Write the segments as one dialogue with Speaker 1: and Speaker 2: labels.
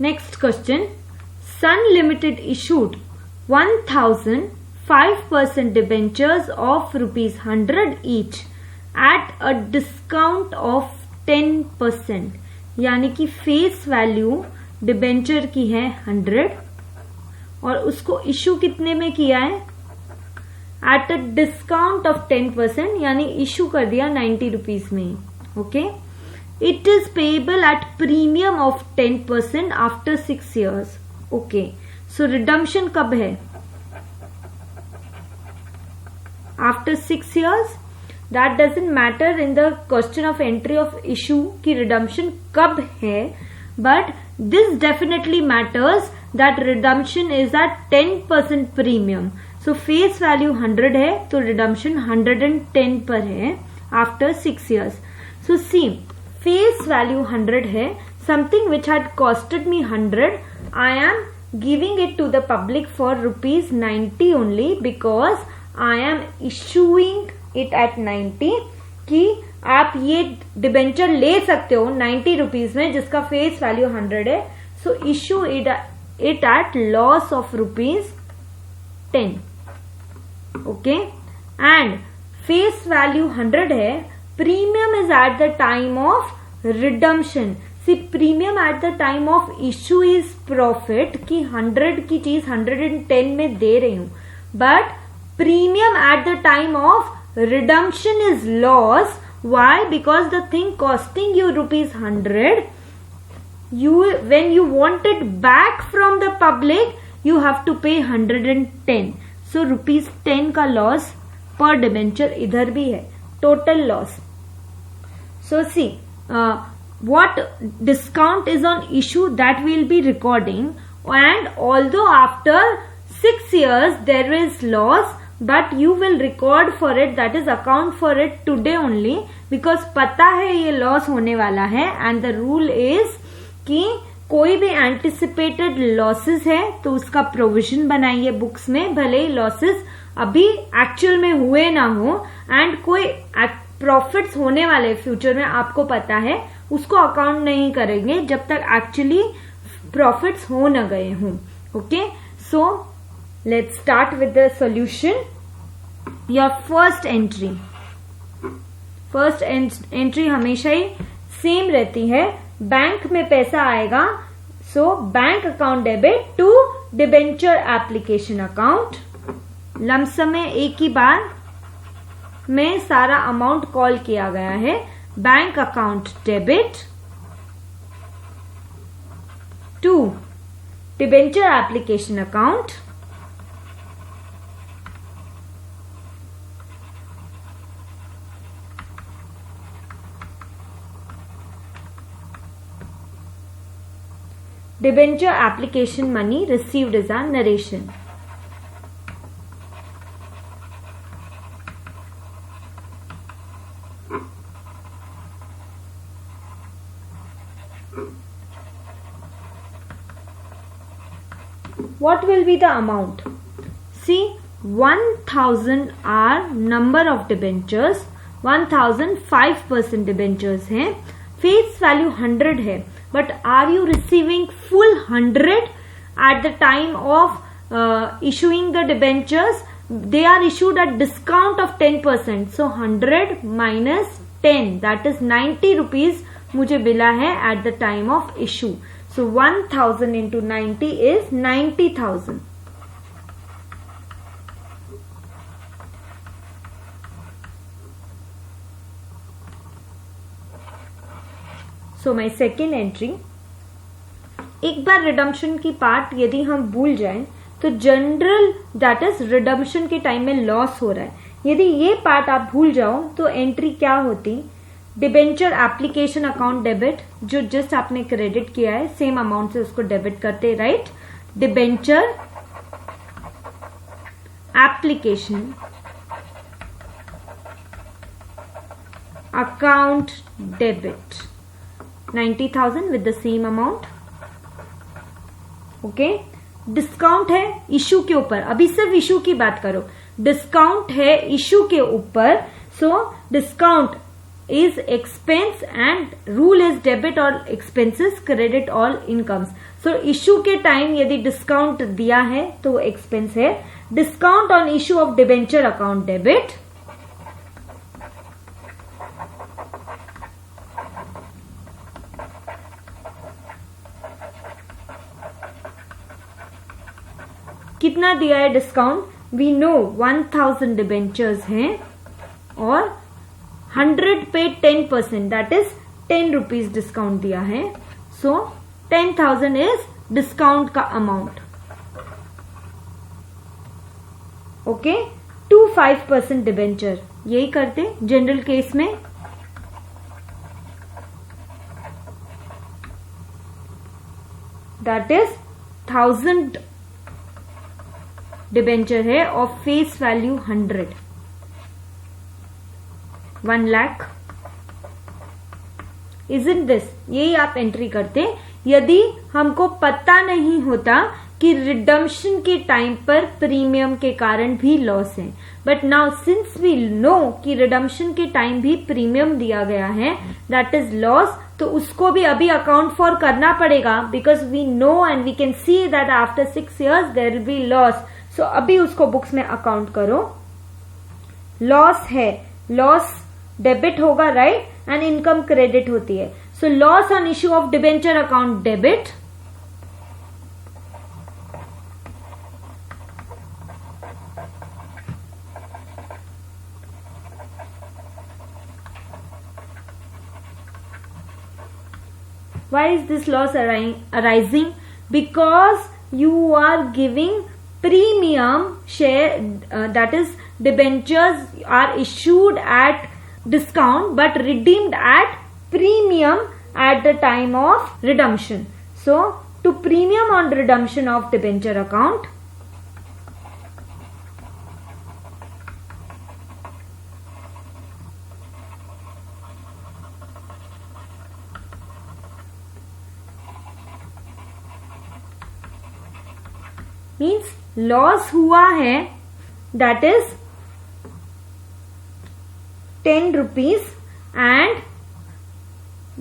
Speaker 1: Next question, Sun limited issued 1005% debentures of ₹100 each at a discount of 10%, यानी कि face value debenture की है 100 और उसको इशू कितने में किया है, एट अ डिस्काउंट ऑफ 10%, यानी इशू कर दिया 90 रुपीज में. Okay, it is payable at premium of 10% after 6 years. Okay, so redemption कब है, after 6 years. That doesn't matter in the question of entry of issue की रिडम्पशन कब है, but this definitely matters that redemption is at 10% premium. So face value 100 है तो redemption 110 पर है after 6 years. So see, face value 100 है, something which had costed me 100, I am giving it to the public for ₹90 only because I am issuing it at 90 कि आप ये debenture ले सकते हो 90 रुपीज में जिसका फेस वैल्यू 100 है. So issue it at loss of ₹10. Okay, and face value 100 है, premium is at the time of redemption. See, premium at the time of issue is profit कि 100 की चीज 110 में दे रही हूं, but premium at the time of redemption is loss. Why? Because the thing costing you ₹100, when you want it back from the public, you have to pay 110. So ₹10 का loss per debenture इधर भी है, total loss. So see, what discount is on issue that we will be recording, and although after 6 years there is loss, but you will record for it, that is account for it today only, because पता है ये loss होने वाला है. And the rule is कि कोई भी anticipated losses है तो उसका प्रोविजन बनाइए बुक्स में, भले ही लॉसेस अभी एक्चुअल में हुए ना हो, एंड कोई प्रॉफिट्स होने वाले फ्यूचर में आपको पता है, उसको अकाउंट नहीं करेंगे जब तक एक्चुअली प्रॉफिट्स हो न गए हों. Okay, so let's start with the solution. Your first entry हमेशा ही सेम रहती है, बैंक में पैसा आएगा, so bank account debit to debenture application account. Lump sum में एक ही बार में सारा अमाउंट कॉल किया गया है. Bank account debit to debenture application account. Debenture application money received as a narration. What will be the amount? See, 1000 are number of debentures, 1005% debentures हैं, face value 100 है, but are you receiving full 100 at the time of issuing the debentures? They are issued at discount of 10%. So 100 minus 10, that is 90 rupees मुझे मिला है at the time of issue. So 1000 into 90 is 90,000. So my second entry, एक बार redemption की part यदि हम भूल जाएं तो जनरल दैट इज रिडम्पशन के टाइम में लॉस हो रहा है, यदि ये पार्ट आप भूल जाओ तो एंट्री क्या होती, डिबेंचर एप्लीकेशन अकाउंट डेबिट, जो जस्ट आपने क्रेडिट किया है सेम अमाउंट से उसको डेबिट करते, right. Debenture application account debit 90,000 with the same amount. Okay, discount है इशू के ऊपर, अभी सिर्फ इशू की बात करो, डिस्काउंट है इशू के ऊपर. So discount is expense and rule is debit all expenses, credit all incomes. So issue के टाइम यदि डिस्काउंट दिया है तो एक्सपेंस है. Discount on issue of debenture account debit. कितना दिया है डिस्काउंट? वी नो 1000 डिबेंचर्स हैं और 100 पे 10%, दैट इज 10 रुपीज डिस्काउंट दिया है. सो 10,000 इज डिस्काउंट का अमाउंट. ओके, टू 5% डिबेंचर यही करते जनरल केस में. दैट इज 1000 डिबेंचर है of face value 100, 1 lakh. Isn't this? यही आप एंट्री करते यदि हमको पता नहीं होता कि रिडम्पशन के टाइम पर प्रीमियम के कारण भी लॉस है. But now since we know कि रिडम्पशन के टाइम भी प्रीमियम दिया गया है, दैट इज लॉस, तो उसको भी अभी अकाउंट फॉर करना पड़ेगा because we know and we can see that after 6 years there will be loss. So अभी उसको बुक्स में अकाउंट करो. लॉस है, लॉस डेबिट होगा, राइट, एंड इनकम क्रेडिट होती है. So loss on issue of debenture account debit. Why is this loss arising? Because you are giving premium share, that is debentures are issued at discount but redeemed at premium at the time of redemption. So to premium on redemption of debenture account, means loss हुआ है, that is 10 rupees and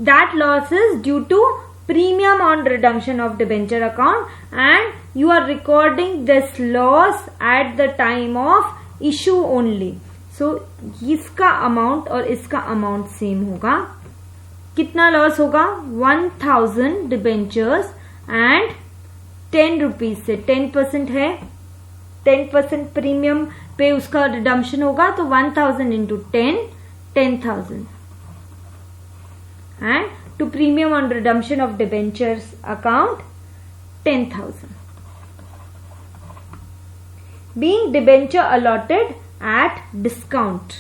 Speaker 1: that loss is due to premium on redemption of debenture account and you are recording this loss at the time of issue only. So इसका amount और इसका amount same होगा. कितना loss होगा? 1000 debentures and 10 rupees से 10% है, 10% premium पे उसका रिडम्पशन होगा तो 1000 into 10, 10,000 and to premium on redemption of debentures account 10,000. Being debenture allotted at discount.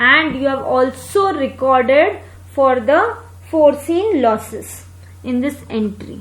Speaker 1: And you have also recorded for the foreseen losses in this entry.